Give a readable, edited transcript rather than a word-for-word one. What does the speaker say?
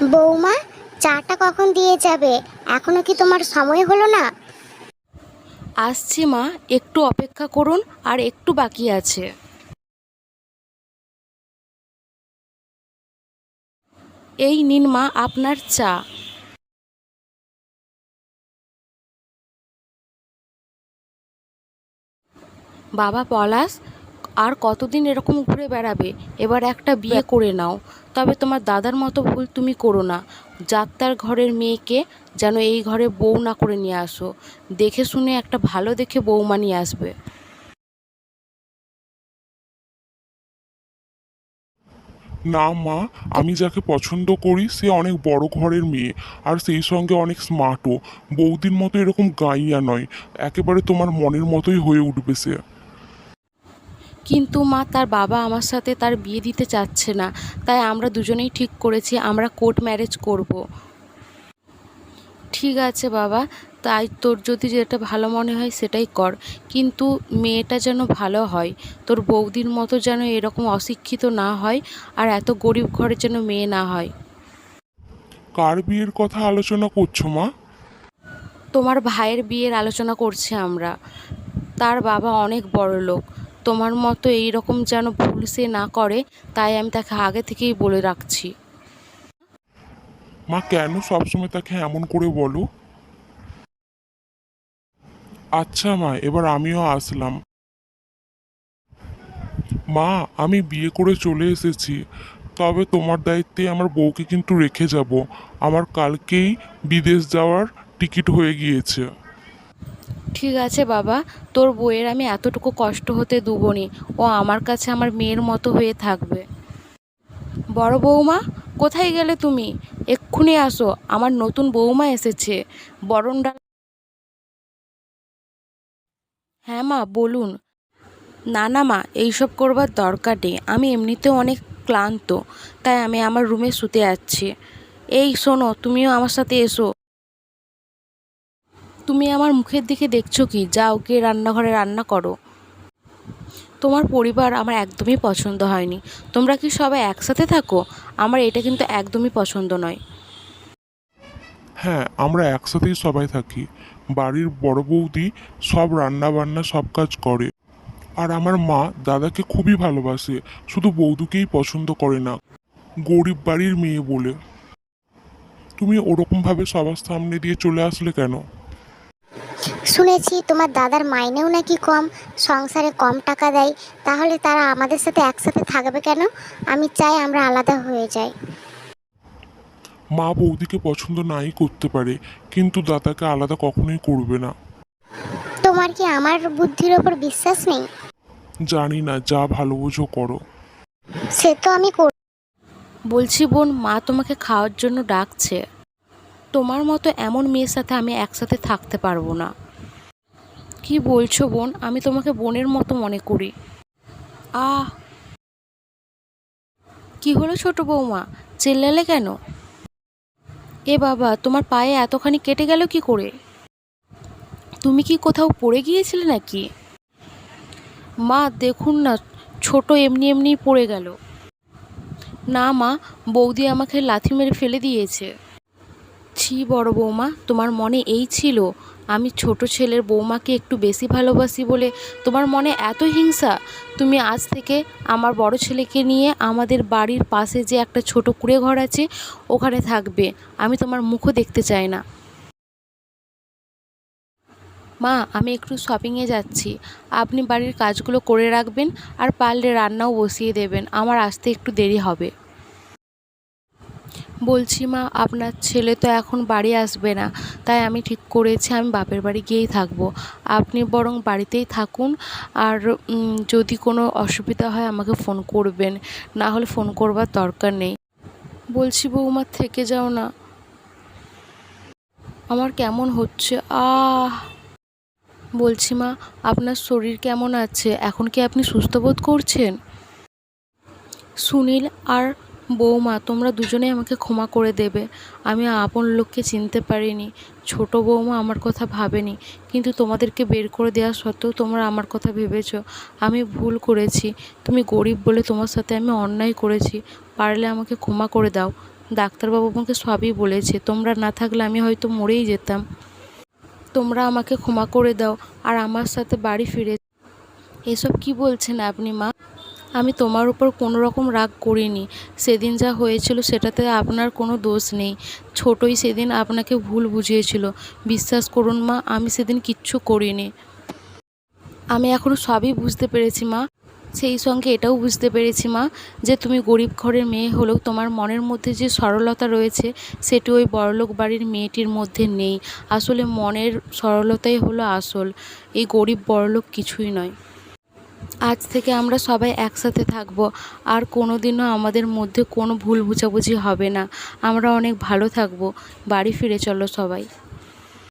বৌমা, চাটা কখন দিয়ে যাবে? এখনো কি তোমার সময় হলো না? আসছি মা, একটু অপেক্ষা করুন, আর একটু বাকি আছে। এই নিন মা আপনার চা। বাবা পলাশ, আর কতদিন এরকম ঘুরে বেড়াবে? এবার একটা বিয়ে করে নাও। তবে তোমার দাদার মতো ভুল তুমি করো না। যাত্রার ঘরের মেয়েকে যেন এই ঘরে বউ না করে নিয়ে আসো। দেখে শুনে একটা ভালো দেখে বৌমা নিয়ে আসবে। না মা, আমি যাকে পছন্দ করি সে অনেক বড় ঘরের মেয়ে, আর সেই সঙ্গে অনেক স্মার্টও। বৌদির মতো এরকম গাইয়া নয়, একেবারে তোমার মনের মতোই হয়ে উঠবে সে। কিন্তু মা, তার বাবা আমার সাথে তার বিয়ে দিতে চাচ্ছে না। তাই আমরা দুজনেই ঠিক করেছি আমরা কোর্ট ম্যারেজ করব। ঠিক আছে বাবা, তাই তোর যদি যেটা ভালো মনে হয় সেটাই কর। কিন্তু মেয়েটা যেন ভালো হয়, তোর বৌদির মতো যেন এরকম অশিক্ষিত না হয়, আর এত গরিব ঘরের যেন মেয়ে না হয়। কার বিয়ের কথা আলোচনা করছো মা? তোমার ভাইয়ের বিয়ের আলোচনা করছি আমরা। তার বাবা অনেক বড় লোক। তোমার মতো এই রকম যেন ভুল সে না করে, তাই আমি তাকে আগে থেকেই বলে রাখছি। মা, কেন সবসময় তাকে এমন করে বলো? আচ্ছা মা, এবার আমিও আসলাম। মা, আমি বিয়ে করে চলে এসেছি, তবে তোমার দায়িত্বে আমার বউকে কিন্তু রেখে যাব। আমার কালকেই বিদেশ যাওয়ার টিকিট হয়ে গিয়েছে। ঠিক আছে বাবা, তোর বউয়ের আমি এতটুকু কষ্ট হতে দেবনি। ও আমার কাছে আমার মেয়ের মতো হয়ে থাকবে। বড় বৌমা, কোথায় গেলে তুমি? এক্ষুনি আসো, আমার নতুন বৌমা এসেছে। বরণ ডাল। হ্যাঁ মা, বলুন। না না মা, এইসব করবার দরকার নেই। আমি এমনিতেও অনেক ক্লান্ত, তাই আমি আমার রুমে শুতে যাচ্ছি। এই শোনো, তুমিও আমার সাথে এসো। তুমি আমার মুখের দিকে দেখছো কি? যাও গিয়ে রান্নাঘরে রান্না করো। তোমার পরিবার আমার একদমই পছন্দ হয়নি। তোমরা কি সবাই একসাথে থাকো? আমার এটা কিন্তু একদমই পছন্দ নয়। হ্যাঁ, আমরা একসাথেই সবাই থাকি। বাড়ির বড় বৌদি সব রান্না বান্না সব কাজ করে। আর আমার মা দাদাকে খুবই ভালোবাসে, শুধু বৌদিকেই পছন্দ করে না, গরিব বাড়ির মেয়ে বলে। তুমি ওরকম ভাবে সবার সামনে দিয়ে চলে আসলে কেন? শুনেছি তোমার দাদার মাইনেও নাকি কম, সংসারে কম টাকা দেয়। তাহলে তারা আমাদের সাথে একসাথে থাকবে কেন? আমি চাই আমরা আলাদা হয়ে যাই। মা বৌদিকে পছন্দ নাই করতে পারে, কিন্তু দাদাকে আলাদা কখনোই করবে না। তোমার কি আমার বুদ্ধির ওপর বিশ্বাস নেই? জানি না, যা ভালো বোঝো করো। সে তো আমি করি। বলছি বোন, মা তোমাকে খাওয়ার জন্য ডাকছে। তোমার মতো এমন মেয়ের সাথে আমি একসাথে থাকতে পারবো না। কি বলছো বোন? আমি তোমাকে বোনের মতো মনে করি। আহ, কি হলো ছোট বৌমা? চেল্লালে কেন? এ বাবা, তোমার পায়ে এতখানি কেটে গেল কি করে? তুমি কি কোথাও পড়ে গিয়েছিলে নাকি? মা দেখুন না, ছোট এমনি এমনি পড়ে গেল। না মা, বৌদি আমাকে লাথি মেরে ফেলে দিয়েছে। ছি বড় বৌমা, তোমার মনে এই ছিল? আমি ছোট ছেলের বৌমাকে একটু বেশি ভালোবাসি বলে তোমার মনে এত হিংসা? তুমি আজ থেকে আমার বড় ছেলেকে নিয়ে আমাদের বাড়ির পাশে যে একটা ছোট কুঁড়ে ঘর আছে ওখানে থাকবে। আমি তোমার মুখও দেখতে চাই না। মা, আমি একটু শপিংয়ে যাচ্ছি। আপনি বাড়ির কাজগুলো করে রাখবেন, আর পারলে রান্নাও বসিয়ে দেবেন। আমার আসতে একটু দেরি হবে। বলছি মা, আপনার ছেলে তো এখন বাড়ি আসবে না, তাই আমি ঠিক করেছি আমি বাপের বাড়ি গিয়েই থাকবো। আপনি বরং বাড়িতেই থাকুন, আর যদি কোনো অসুবিধা হয় আমাকে ফোন করবেন, না হলে ফোন করবার দরকার নেই। বলছি বৌমা, থেকে যাও না, আমার কেমন হচ্ছে। আহ, বলছি মা, আপনার শরীর কেমন আছে? এখন কি আপনি সুস্থ বোধ করছেন? সুনীল আর বৌমা, তোমরা দুজনেই আমাকে ক্ষমা করে দেবে। আমি আপন লোককে চিনতে পারিনি। ছোট বৌমা আমার কথা ভাবেনি, কিন্তু তোমাদেরকে বের করে দেওয়া সত্ত্বেও তোমরা আমার কথা ভেবেছো। আমি ভুল করেছি। তুমি গরিব বলে তোমার সাথে আমি অন্যায় করেছি। পারলে আমাকে ক্ষমা করে দাও। ডাক্তারবাবু আমাকে সবই বলেছে, তোমরা না থাকলে আমি হয়তো মরেই যেতাম। তোমরা আমাকে ক্ষমা করে দাও আর আমার সাথে বাড়ি ফিরে। এসব কি বলছেন আপনি মা? আমি তোমার উপর কোনো রকম রাগ করিনি। সেদিন যা হয়েছিল সেটাতে আপনার কোনো দোষ নেই। ছোটই সেদিন আপনাকে ভুল বুঝিয়েছিল। বিশ্বাস করুন মা, আমি সেদিন কিচ্ছু করিনি। আমি এখনও সবই বুঝতে পেরেছি মা। সেই সঙ্গে এটাও বুঝতে পেরেছি মা, যে তুমি গরিব ঘরের মেয়ে হলেও তোমার মনের মধ্যে যে সরলতা রয়েছে সেটি ওই বড়লোক বাড়ির মেয়েটির মধ্যে নেই। আসলে মনের সরলতাই হলো আসল, এই গরিব বড়লোক কিছুই নয়। আজ থেকে আমরা সবাই একসাথে থাকব, আর কোনো দিনও আমাদের মধ্যে কোনো ভুল বোঝাবুঝি হবে না। আমরা অনেক ভালো থাকব। বাড়ি ফিরে চলো সবাই।